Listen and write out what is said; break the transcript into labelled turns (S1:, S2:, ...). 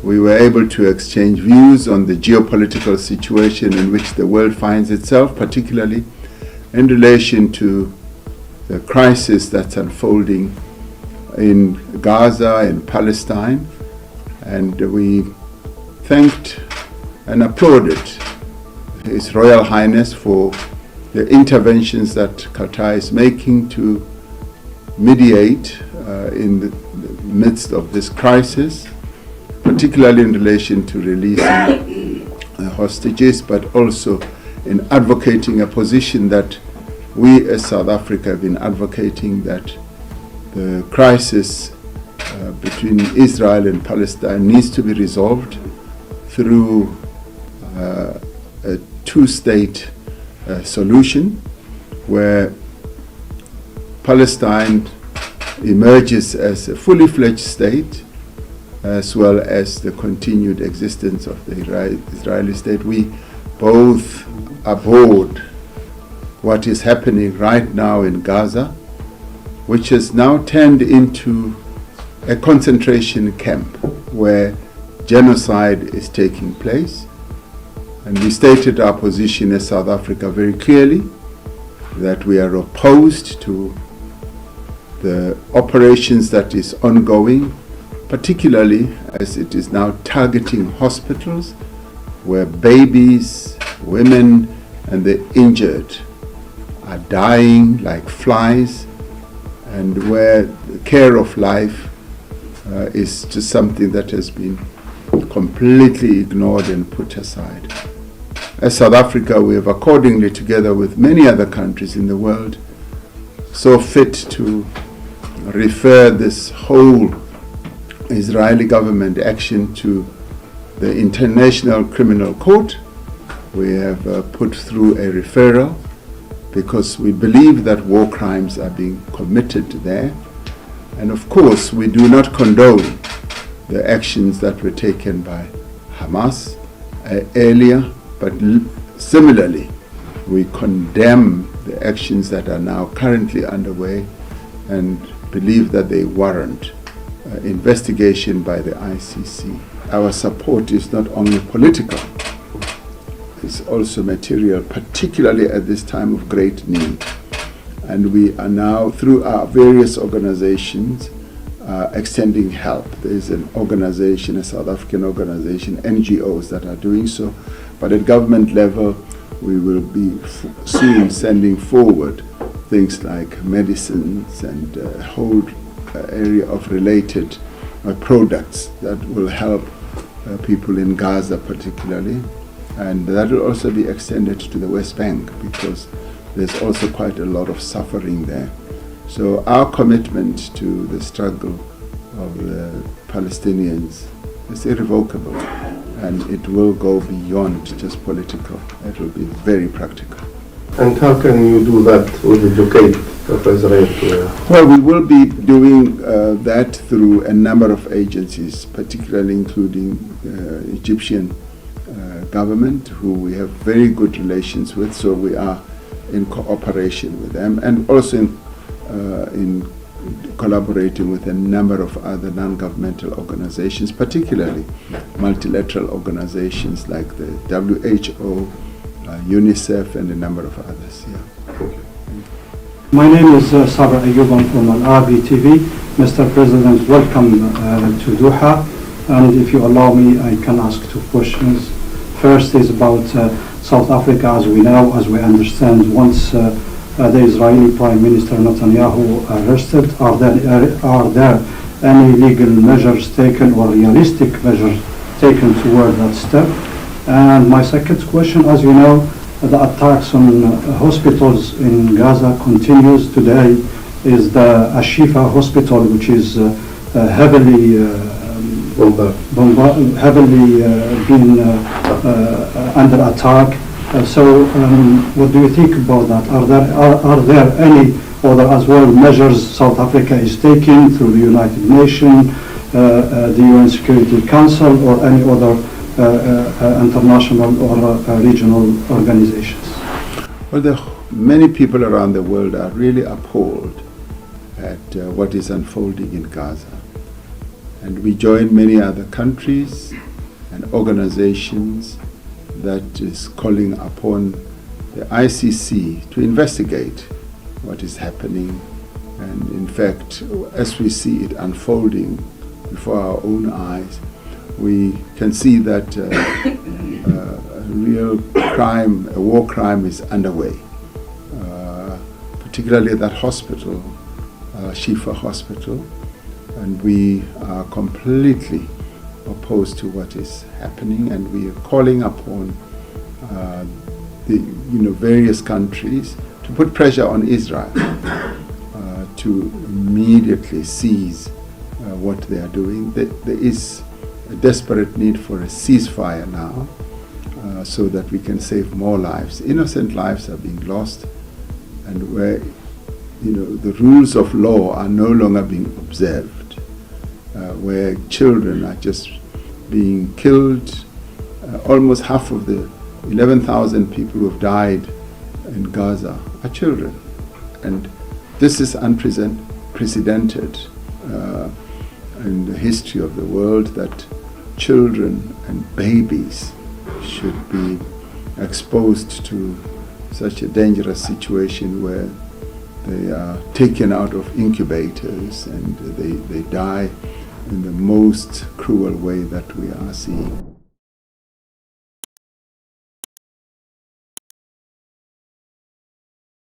S1: We were able to exchange views on the geopolitical situation in which the world finds itself, particularly in relation to the crisis that's unfolding in Gaza and Palestine. And we thanked and applauded His Royal Highness for the interventions that Qatar is making to mediate in the midst of this crisis, particularly in relation to releasing hostages, but also in advocating a position that we as South Africa have been advocating, that the crisis between Israel and Palestine needs to be resolved through a two-state solution where Palestine emerges as a fully fledged state, as well as the continued existence of the Israeli state. We both abhorred what is happening right now in Gaza, which has now turned into a concentration camp where genocide is taking place. And we stated our position as South Africa very clearly, that we are opposed to the operations that is ongoing, particularly as it is now targeting hospitals where babies, women, and the injured are dying like flies, and where the care of life is just something that has been completely ignored and put aside. As South Africa, we have accordingly, together with many other countries in the world, saw fit to refer this whole Israeli government action to the International Criminal Court. We have put through a referral because we believe that war crimes are being committed there. And of course, we do not condone the actions that were taken by Hamas earlier, but similarly, we condemn the actions that are now currently underway and believe that they warrant investigation by the ICC. Our support is not only political, it's also material, particularly at this time of great need. And we are now, through our various organizations, extending help. There is an organization, a South African organization, NGOs that are doing so, but at government level, we will be soon sending forward things like medicines and a whole area of related products that will help people in Gaza particularly, and that will also be extended to the West Bank because there's also quite a lot of suffering there. So our commitment to the struggle of the Palestinians is irrevocable, and it will go beyond just political. It will be very practical.
S2: And how can you do that with the blockade of Israel?
S1: Well, we will be doing that through a number of agencies, particularly including Egyptian government, who we have very good relations with, so we are in cooperation with them, and also in collaborating with a number of other non-governmental organizations, particularly multilateral organizations like the WHO, UNICEF, and a number of others. Yeah.
S3: My name is Sabra Ayoub. I'm from Al-Arabi TV. Mr. President, welcome to Doha. And if you allow me, I can ask two questions. First is about South Africa. As we know, as we understand, once the Israeli Prime Minister Netanyahu arrested, are there any legal measures taken or realistic measures taken toward that step? And my second question, as you know, the attacks on hospitals in Gaza continues. Today is the Ashifa hospital, which is heavily been under attack. So what do you think about that? Are there any other as well measures South Africa is taking through the United Nations, the UN Security Council, or any other international or regional organizations?
S1: Well, many people around the world are really appalled at what is unfolding in Gaza. And we join many other countries and organizations that is calling upon the ICC to investigate what is happening. And in fact, as we see it unfolding before our own eyes, we can see that a real crime, a war crime is underway. Particularly that hospital, Shifa Hospital, and we are completely opposed to what is happening, and we are calling upon the various countries to put pressure on Israel to immediately cease what they are doing. There is a desperate need for a ceasefire now, so that we can save more lives. Innocent lives are being lost, and where the rules of law are no longer being observed, where children are just being killed. Almost half of the 11,000 people who have died in Gaza are children, and this is unprecedented in the history of the world, that children and babies should be exposed to such a dangerous situation where they are taken out of incubators and they die in the most cruel way that we are seeing.